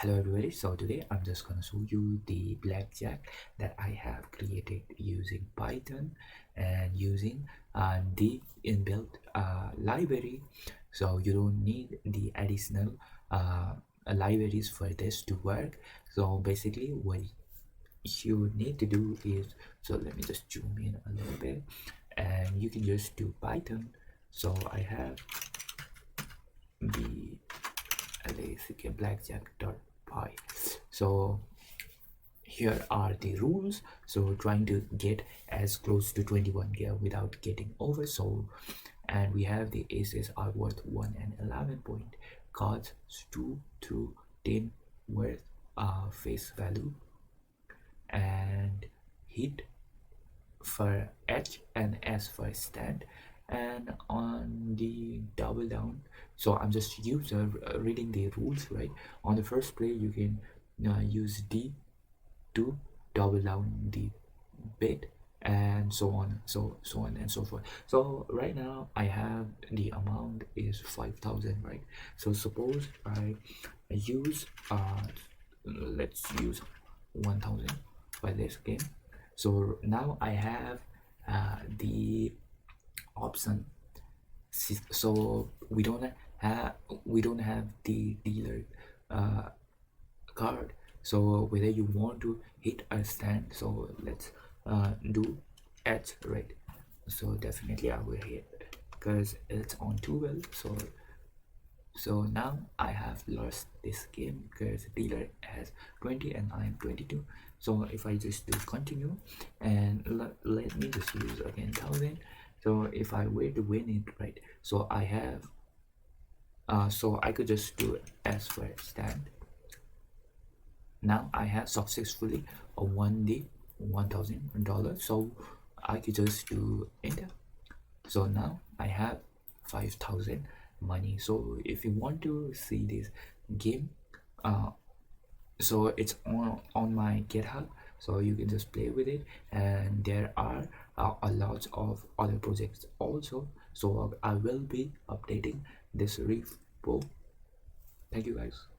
Hello everybody, so today I'm just gonna show you the BlackJack that I have created using Python and using the inbuilt library. So you don't need the additional uh, libraries for this to work. So basically what you need to do is, so let me just zoom in a little bit, and you can just do Python. So I have the blackjack.py. So here are the rules. So trying to get as close to 21 gear without getting oversold, and we have the aces are worth 1 and 11 point, cards 2 through 10 worth face value, and hit for H and S for stand. And on the double down, so I'm just reading the rules, right? On the first play you can use D to double down the bid, and so on, so on and so forth. So right now I have the amount is 5,000, right? So suppose I use let's use 1,000 for this game. So now I have the option. So we don't have the dealer uh, card. So whether you want to hit a stand, so let's do H, right? So definitely I will hit because it's on 12. So now I have lost this game because dealer has 20 and I am 22. So if I just do continue and let me just use again 1,000. So if I were to win it, right? So I have so I could just do S for stand. Now I have successfully won the $1,000. So I could just do enter. So now I have 5,000 money. So if you want to see this game, uh, so it's on my GitHub. So you can just play with it, and there are a lot of other projects also. So I will be updating this repo. Thank you guys.